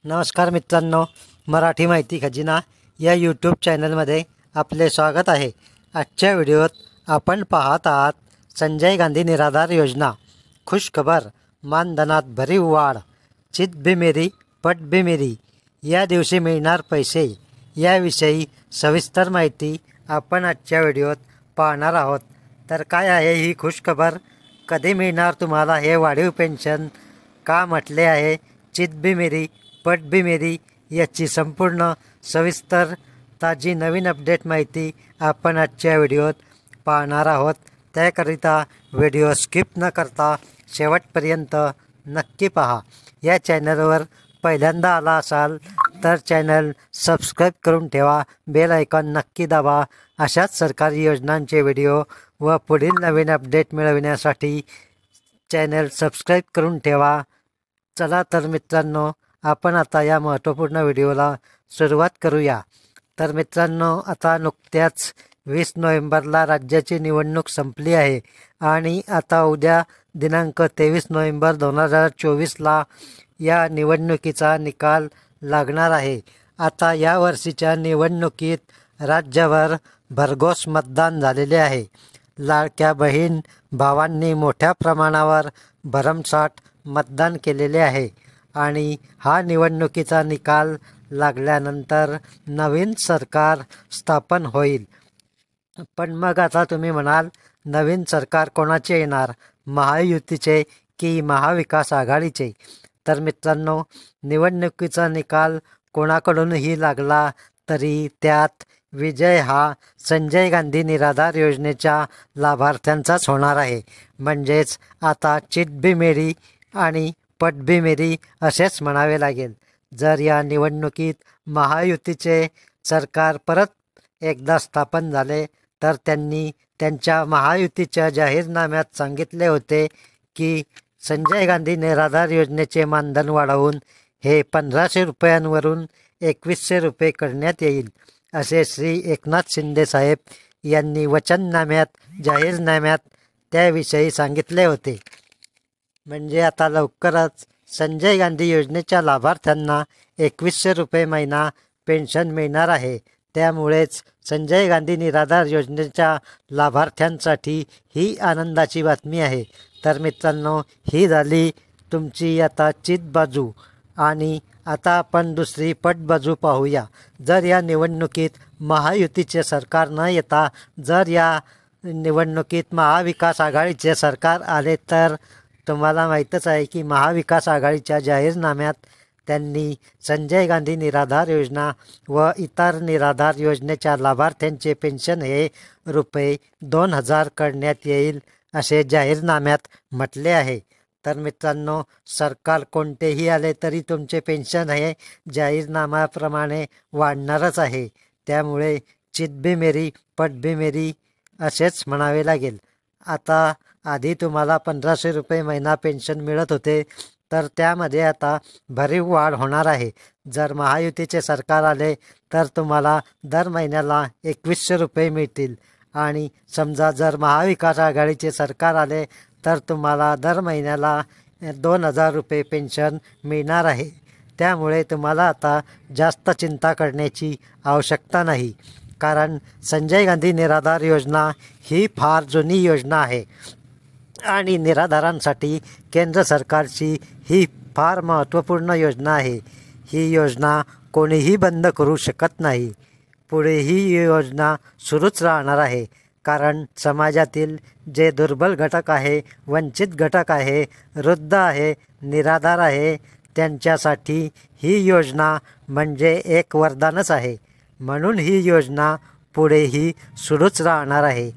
नमस्कार मित्रांनो, मराठी माहिती खजिना या यूट्यूब चॅनलमध्ये आपले स्वागत आहे। आजच्या व्हिडिओत आपण पाहत आहात संजय गांधी निराधार योजना, खुशखबर, मानधनात भरीव वाढ, चित भी मेरी पट भी मेरी, या दिवशी मिळणार पैसे याविषयी सविस्तर माहिती आपण आजच्या व्हिडिओत पाहणार आहोत। तर काय आहे ही खुशखबर, कधी मिळणार तुम्हाला हे वाढीव पेन्शन, का म्हटले आहे चित भी मेरी पट भी मेरी, याची संपूर्ण सविस्तर ताजी नवीन अपडेट माहिती आपण आजच्या व्हिडिओत पाहणार आहोत। त्याकरिता व्हिडिओ स्किप न करता शेवटपर्यंत नक्की पहा। या चॅनलवर पहिल्यांदा आला असाल तर चॅनल सबस्क्राईब करून ठेवा, बेल आयकॉन नक्की दाबा। अशाच सरकारी योजनांचे व्हिडिओ व पुढील नवीन अपडेट मिळविण्यासाठी चॅनल सबस्क्राईब करून ठेवा। चला तर मित्रांनो, आपण आता या महत्त्वपूर्ण व्हिडिओला सुरुवात करूया। तर मित्रांनो, आता नुकत्याच 20 नोव्हेंबरला राज्याची निवडणूक संपली आहे आणि आता उद्या दिनांक 23 नोव्हेंबर 2024ला या निवडणुकीचा निकाल लागणार आहे। आता या वर्षीच्या निवडणुकीत राज्यभर भरघोस मतदान झालेले आहे। लाडक्या बहीण भावांनी मोठ्या प्रमाणावर भरमसाठ मतदान केलेले आहे आणि हा निवडणुकीचा निकाल लागल्यानंतर नवीन सरकार स्थापन होईल। पण मग आता तुम्ही म्हणाल, नवीन सरकार कोणाचे येणार, महायुतीचे की महाविकास आघाडीचे? तर मित्रांनो, निवडणुकीचा निकाल कोणाकडूनही लागला तरी त्यात विजय हा संजय गांधी निराधार योजनेच्या लाभार्थ्यांचाच होणार आहे। म्हणजेच आता चित भी मेरी आणि पट भी मेरी असेच म्हणावे लागेल। जर या निवडणुकीत महायुतीचे सरकार परत एकदा स्थापन झाले तर त्यांनी त्यांच्या महायुतीच्या जाहीरनाम्यात सांगितले होते की संजय गांधी निराधार योजनेचे मानधन वाढवून हे 1500 रुपयांवरून 2100 रुपये करण्यात येईल, असे श्री एकनाथ शिंदे साहेब यांनी जाहीरनाम्यात त्याविषयी सांगितले होते। म्हणजे आता लवकरच संजय गांधी योजनेच्या लाभार्थ्यांना 2100 रुपये महिना पेन्शन मिळणार आहे। त्यामुळेच संजय गांधी निराधार योजनेच्या लाभार्थ्यांसाठी ही आनंदाची बातमी आहे। तर मित्रांनो, ही झाली तुमची आता चित बाजू आणि आता आपण दुसरी पट बाजू पाहूया। जर या निवडणुकीत महायुतीचे सरकार न येता जर या निवडणुकीत महाविकास आघाडीचे सरकार आले तर तुम्हाला माहीतच आहे की महाविकास आघाडीच्या जाहीरनाम्यात त्यांनी संजय गांधी निराधार योजना व इतर निराधार योजनेच्या लाभार्थ्यांचे पेन्शन हे रुपये 2000 करण्यात येईल, असे जाहीरनाम्यात म्हटले आहे। तर मित्रांनो, सरकार कोणतेही आले तरी तुमचे पेन्शन हे जाहीरनाम्याप्रमाणे वाढणारच आहे। त्यामुळे चित भी मेरी पट भी मेरी असेच म्हणावे लागेल। आता आधी तुम्हाला 1500 रुपये महिना पेन्शन मिळत होते, तर त्यामध्ये आता भरीव वाढ होणार आहे। जर महायुतीचे सरकार आले तर तुम्हाला दर महिन्याला 2100 रुपये मिळतील आणि समजा जर महाविकास आघाडीचे सरकार आले तर तुम्हाला दर महिन्याला 2000 रुपये पेन्शन मिळणार आहे। त्यामुळे तुम्हाला आता जास्त चिंता करण्याची आवश्यकता नाही, कारण संजय गांधी निराधार योजना ही फार जुनी योजना आहे आणि निराधारांसाठी केंद्र सरकारची ही फार महत्त्वपूर्ण योजना आहे। ही योजना कोणीही बंद करू शकत नाही। पुढे ही योजना सुरूच राहणार आहे, कारण समाजातील जे दुर्बल घटक आहे, वंचित घटक आहे, वृद्ध आहे, निराधार आहे, त्यांच्यासाठी ही योजना म्हणजे एक वरदानच आहे। म्हणून ही योजना पुढेही सुरूच राहणार आहे।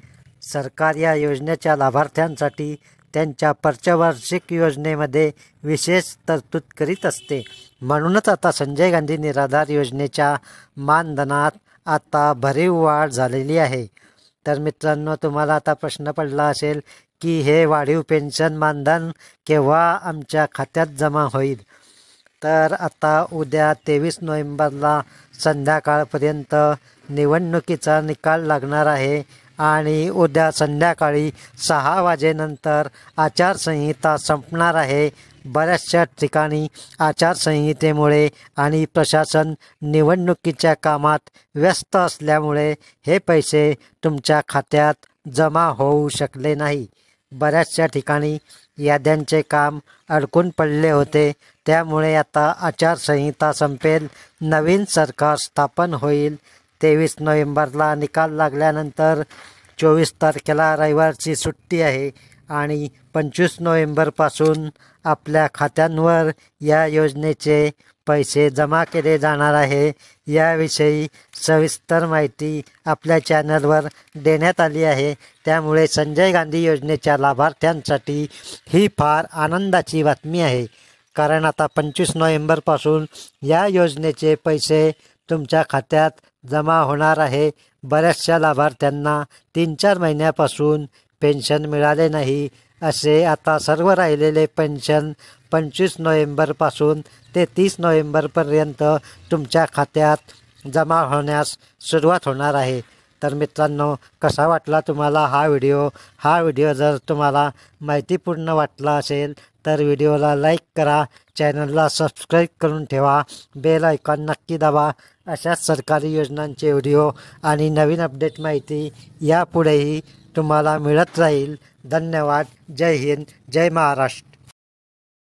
सरकार या योजनेच्या लाभार्थ्यांसाठी त्यांच्या पंचवार्षिक योजनेमध्ये विशेष तरतूद करीत असते। म्हणूनच आता संजय गांधी निराधार योजनेच्या मानधनात आता भरीव वाढ झालेली आहे। तर मित्रांनो, तुम्हाला आता प्रश्न पडला असेल की हे वाढीव पेन्शन मानधन केव्हा आमच्या खात्यात जमा होईल? तर आता उद्या 23 नोव्हेंबरला संध्याकाळपर्यंत निवडणुकीचा निकाल लागणार आहे आणि उद्या संध्याकाळी 6 वाजेनंतर आचारसंहिता संपणार आहे बऱ्याचशा ठिकाणी आचारसंहितेमुळे आणि प्रशासन निवडणुकीच्या कामात व्यस्त असल्यामुळे हे पैसे तुमच्या खात्यात जमा होऊ शकले नाही. बऱ्याचशा ठिकाणी याद्यांचे काम अडकून पडले होते. त्यामुळे आता आचारसंहिता संपेल, नवीन सरकार स्थापन होईल. 23 नोव्हेंबरला निकाल लागल्यानंतर 24 तारखेला रविवारची सुट्टी आहे आणि 25 नोव्हेंबरपासून आपल्या खात्यांवर या योजनेचे पैसे जमा केले जाणार आहे. याविषयी सविस्तर माहिती आपल्या चॅनलवर देण्यात आली आहे. त्यामुळे संजय गांधी योजनेच्या लाभार्थ्यांसाठी ही फार आनंदाची बातमी आहे. कारण आता 25 नोव्हेंबरपासून या योजनेचे पैसे तुमच्या खात्यात जमा होणार आहे. बऱ्याचशा लाभार्थ्यांना 3-4 महिन्यापासून पेन्शन मिळाले नाही. असे आता सर्व राहिलेले पेन्शन 25 नोव्हेंबरपासून ते 30 नोव्हेंबरपर्यंत तुमच्या खात्यात जमा होण्यास सुरुवात होणार आहे. तर मित्रांनो, कसा वाटला तुम्हाला हा व्हिडिओ जर तुम्हाला माहितीपूर्ण वाटला असेल तर व्हिडिओला लाईक करा, चॅनलला सबस्क्राईब करून ठेवा, बेल आयकॉन नक्की दाबा. अशाच सरकारी योजनांचे व्हिडिओ आणि नवीन अपडेट माहिती यापुढेही तुम्हाला मिळत राहील. धन्यवाद. जय हिंद, जय महाराष्ट्र.